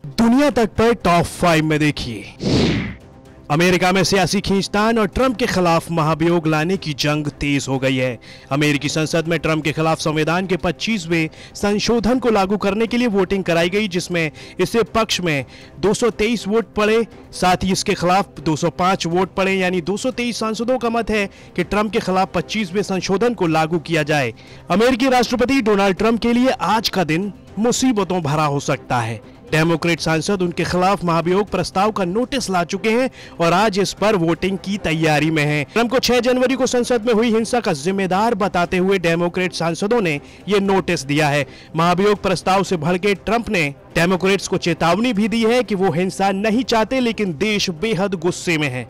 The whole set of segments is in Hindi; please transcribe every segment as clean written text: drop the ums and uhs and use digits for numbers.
दुनिया तक पर टॉप 5 में देखिए। अमेरिका में सियासी खींचतान और ट्रंप के खिलाफ महाभियोग लाने की जंग तेज हो गई है। अमेरिकी संसद में ट्रंप के खिलाफ संविधान के 25वें संशोधन को लागू करने के लिए वोटिंग कराई गई, जिसमें इससे पक्ष में 223 वोट पड़े, साथ ही इसके खिलाफ 205 वोट पड़े। यानी 223 सांसदों का मत है कि ट्रंप के खिलाफ 25वें संशोधन को लागू किया जाए। अमेरिकी राष्ट्रपति डोनाल्ड ट्रंप के लिए आज का दिन मुसीबतों भरा हो सकता है। डेमोक्रेट सांसद उनके खिलाफ महाभियोग प्रस्ताव का नोटिस ला चुके हैं और आज इस पर वोटिंग की तैयारी में हैं। ट्रंप को 6 जनवरी को संसद में हुई हिंसा का जिम्मेदार बताते हुए डेमोक्रेट सांसदों ने यह नोटिस दिया है। महाभियोग प्रस्ताव से भड़के ट्रंप ने डेमोक्रेट्स को चेतावनी भी दी है कि वो हिंसा नहीं चाहते, लेकिन देश बेहद गुस्से में है।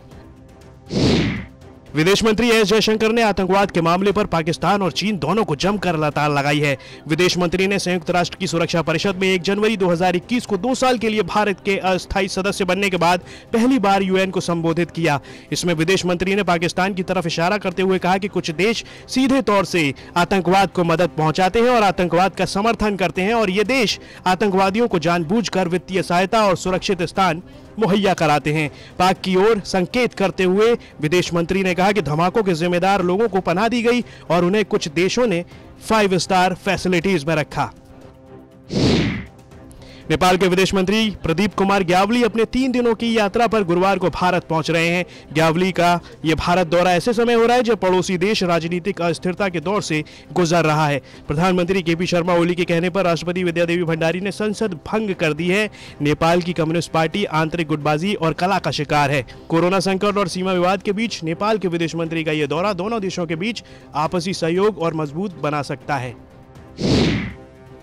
विदेश मंत्री एस जयशंकर ने आतंकवाद के मामले पर पाकिस्तान और चीन दोनों को जमकर लताड़ लगाई है। विदेश मंत्री ने संयुक्त राष्ट्र की सुरक्षा परिषद में 1 जनवरी 2021 को 2 साल के लिए भारत के अस्थायी सदस्य बनने के बाद पहली बार यूएन को संबोधित किया। इसमें विदेश मंत्री ने पाकिस्तान की तरफ इशारा करते हुए कहा कि कुछ देश सीधे तौर से आतंकवाद को मदद पहुंचाते हैं और आतंकवाद का समर्थन करते हैं, और ये देश आतंकवादियों को जानबूझकर वित्तीय सहायता और सुरक्षित स्थान मुहैया कराते हैं। पाक की ओर संकेत करते हुए विदेश मंत्री ने कहा कि धमाकों के जिम्मेदार लोगों को पनाह दी गई और उन्हें कुछ देशों ने 5 स्टार फैसिलिटीज में रखा। नेपाल के विदेश मंत्री प्रदीप कुमार ग्यावली अपने 3 दिनों की यात्रा पर गुरुवार को भारत पहुंच रहे हैं। ग्यावली का यह भारत दौरा ऐसे समय हो रहा है जब पड़ोसी देश राजनीतिक अस्थिरता के दौर से गुजर रहा है। प्रधानमंत्री केपी शर्मा ओली के कहने पर राष्ट्रपति विद्यादेवी भंडारी ने संसद भंग कर दी है। नेपाल की कम्युनिस्ट पार्टी आंतरिक गुटबाजी और कला का शिकार है। कोरोना संकट और सीमा विवाद के बीच नेपाल के विदेश मंत्री का यह दौरा दोनों देशों के बीच आपसी सहयोग और मजबूत बना सकता है।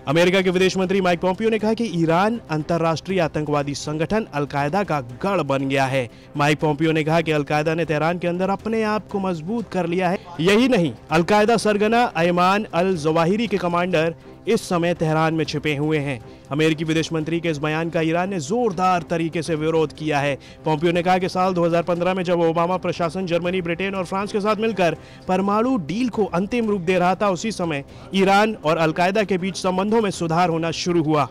अमेरिका के विदेश मंत्री माइक पोम्पियो ने कहा कि ईरान अंतर्राष्ट्रीय आतंकवादी संगठन अल-कायदा का गढ़ बन गया है। माइक पोम्पियो ने कहा कि अल-कायदा ने तेहरान के अंदर अपने आप को मजबूत कर लिया है। यही नहीं, अल-कायदा सरगना अयमान अल-जवाहिरी के कमांडर इस समय तेहरान में छिपे हुए हैं। अमेरिकी विदेश मंत्री के इस बयान का ईरान ने जोरदार तरीके से विरोध किया है। पोम्पियो ने कहा कि साल 2015 में जब ओबामा प्रशासन जर्मनी, ब्रिटेन और फ्रांस के साथ मिलकर परमाणु डील को अंतिम रूप दे रहा था, उसी समय ईरान और अल-कायदा के बीच संबंधों में सुधार होना शुरू हुआ।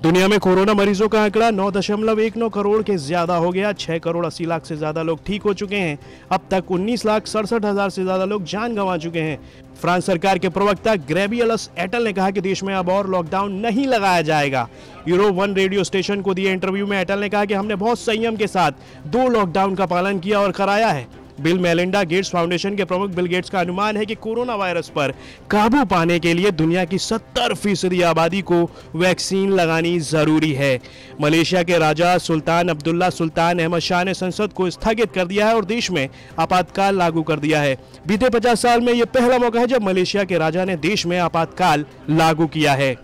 दुनिया में कोरोना मरीजों का आंकड़ा 9.19 करोड़ के ज्यादा हो गया। 6 करोड़ 80 लाख से ज्यादा लोग ठीक हो चुके हैं। अब तक 19,67,000 से ज्यादा लोग जान गंवा चुके हैं। फ्रांस सरकार के प्रवक्ता ग्रेबियलस एटल ने कहा कि देश में अब और लॉकडाउन नहीं लगाया जाएगा। यूरो 1 रेडियो स्टेशन को दिए इंटरव्यू में एटल ने कहा कि हमने बहुत संयम के साथ 2 लॉकडाउन का पालन किया और कराया है। बिल मेलिंडा गेट्स फाउंडेशन के प्रमुख बिल गेट्स का अनुमान है कि कोरोना वायरस पर काबू पाने के लिए दुनिया की 70% आबादी को वैक्सीन लगानी जरूरी है। मलेशिया के राजा सुल्तान अब्दुल्ला सुल्तान अहमद शाह ने संसद को स्थगित कर दिया है और देश में आपातकाल लागू कर दिया है। बीते 50 साल में यह पहला मौका है जब मलेशिया के राजा ने देश में आपातकाल लागू किया है।